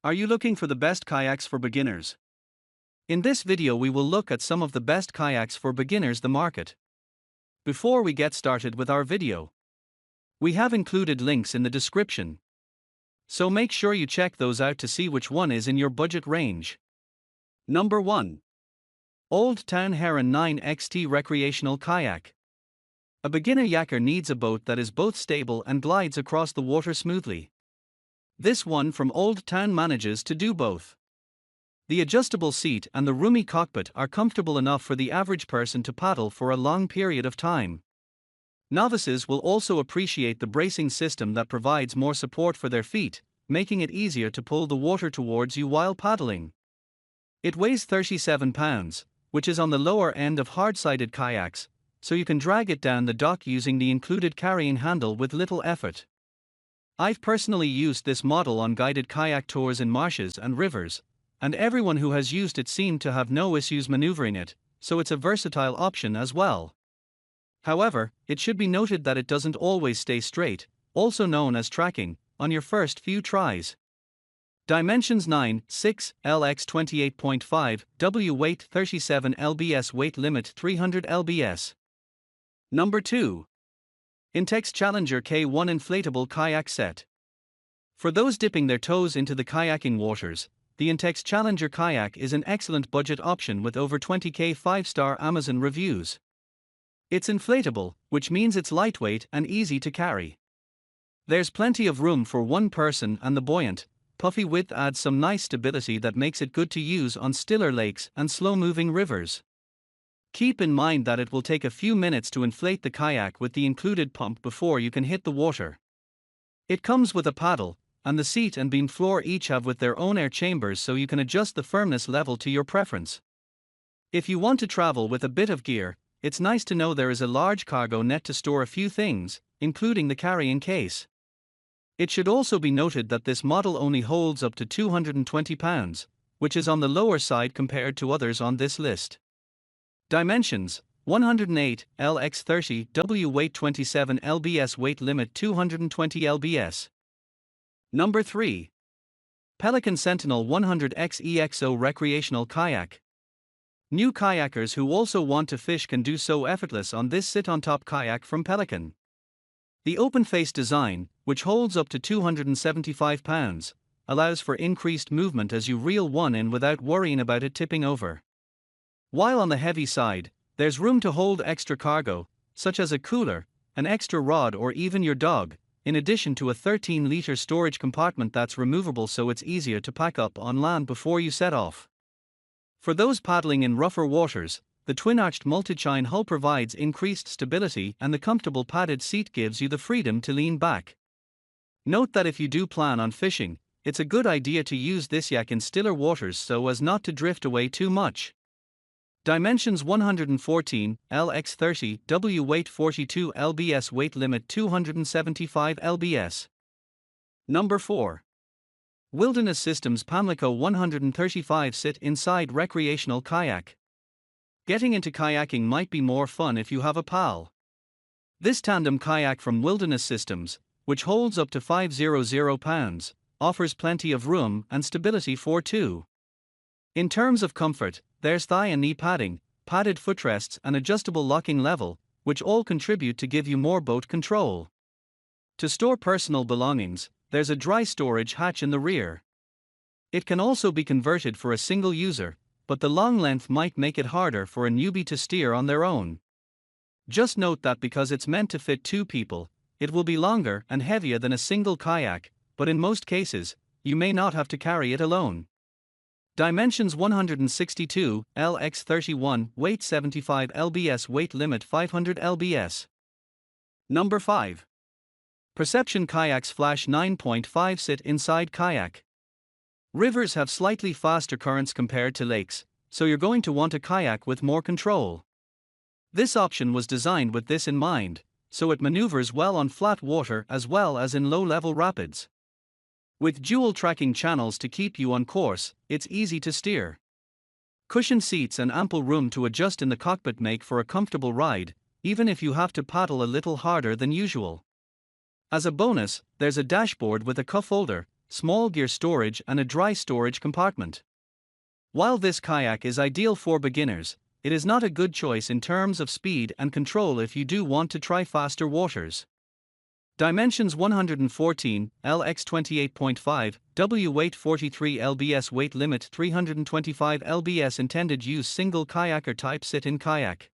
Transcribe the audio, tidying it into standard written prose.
Are you looking for the best kayaks for beginners? In this video we will look at some of the best kayaks for beginners the market. Before we get started with our video, we have included links in the description, so make sure you check those out to see which one is in your budget range. Number 1. Old Town Heron 9XT Recreational Kayak. A beginner yaker needs a boat that is both stable and glides across the water smoothly. This one from Old Town manages to do both. The adjustable seat and the roomy cockpit are comfortable enough for the average person to paddle for a long period of time. Novices will also appreciate the bracing system that provides more support for their feet, making it easier to pull the water towards you while paddling. It weighs 37 pounds, which is on the lower end of hard-sided kayaks, so you can drag it down the dock using the included carrying handle with little effort. I've personally used this model on guided kayak tours in marshes and rivers, and everyone who has used it seemed to have no issues maneuvering it, so it's a versatile option as well. However, it should be noted that it doesn't always stay straight, also known as tracking, on your first few tries. Dimensions 9.6 LX 28.5 W weight 37 lbs weight limit 300 lbs. Number 2. Intex Challenger K1 Inflatable Kayak Set. For those dipping their toes into the kayaking waters, the Intex Challenger Kayak is an excellent budget option with over 20k 5-star Amazon reviews. It's inflatable, which means it's lightweight and easy to carry. There's plenty of room for one person, and the buoyant, puffy width adds some nice stability that makes it good to use on stiller lakes and slow-moving rivers. Keep in mind that it will take a few minutes to inflate the kayak with the included pump before you can hit the water. It comes with a paddle, and the seat and beam floor each have with their own air chambers, so you can adjust the firmness level to your preference. If you want to travel with a bit of gear, it's nice to know there is a large cargo net to store a few things, including the carrying case. It should also be noted that this model only holds up to 220 pounds, which is on the lower side compared to others on this list. Dimensions: 108 LX 30 W weight 27 lbs weight limit 220 lbs. Number 3. Pelican Sentinel 100X EXO Recreational Kayak. New kayakers who also want to fish can do so effortless on this sit-on-top kayak from Pelican. The open-face design, which holds up to 275 pounds, allows for increased movement as you reel one in without worrying about it tipping over. While on the heavy side, there's room to hold extra cargo, such as a cooler, an extra rod, or even your dog, in addition to a 13-liter storage compartment that's removable so it's easier to pack up on land before you set off. For those paddling in rougher waters, the twin-arched multi-chine hull provides increased stability, and the comfortable padded seat gives you the freedom to lean back. Note that if you do plan on fishing, it's a good idea to use this yak in stiller waters so as not to drift away too much. Dimensions: 114 LX 30 W weight 42 lbs weight limit 275 lbs. Number 4. Wilderness Systems Pamlico 135 Sit Inside Recreational Kayak. Getting into kayaking might be more fun if you have a pal. This tandem kayak from Wilderness Systems, which holds up to 500 pounds, offers plenty of room and stability for two. In terms of comfort, there's thigh and knee padding, padded footrests, and adjustable locking level, which all contribute to give you more boat control. To store personal belongings, there's a dry storage hatch in the rear. It can also be converted for a single user, but the long length might make it harder for a newbie to steer on their own. Just note that because it's meant to fit two people, it will be longer and heavier than a single kayak, but in most cases, you may not have to carry it alone. Dimensions: 162 LX 31 weight 75 lbs weight limit 500 lbs. Number 5. Perception Kayaks Flash 9.5 Sit Inside Kayak. Rivers have slightly faster currents compared to lakes, so you're going to want a kayak with more control. This option was designed with this in mind, so it maneuvers well on flat water as well as in low-level rapids. With dual tracking channels to keep you on course, it's easy to steer. Cushioned seats and ample room to adjust in the cockpit make for a comfortable ride, even if you have to paddle a little harder than usual. As a bonus, there's a dashboard with a cuff holder, small gear storage, and a dry storage compartment. While this kayak is ideal for beginners, it is not a good choice in terms of speed and control if you do want to try faster waters. Dimensions 114 lx 28.5 W weight 43 lbs weight limit 325 lbs intended use single kayaker type sit-in kayak.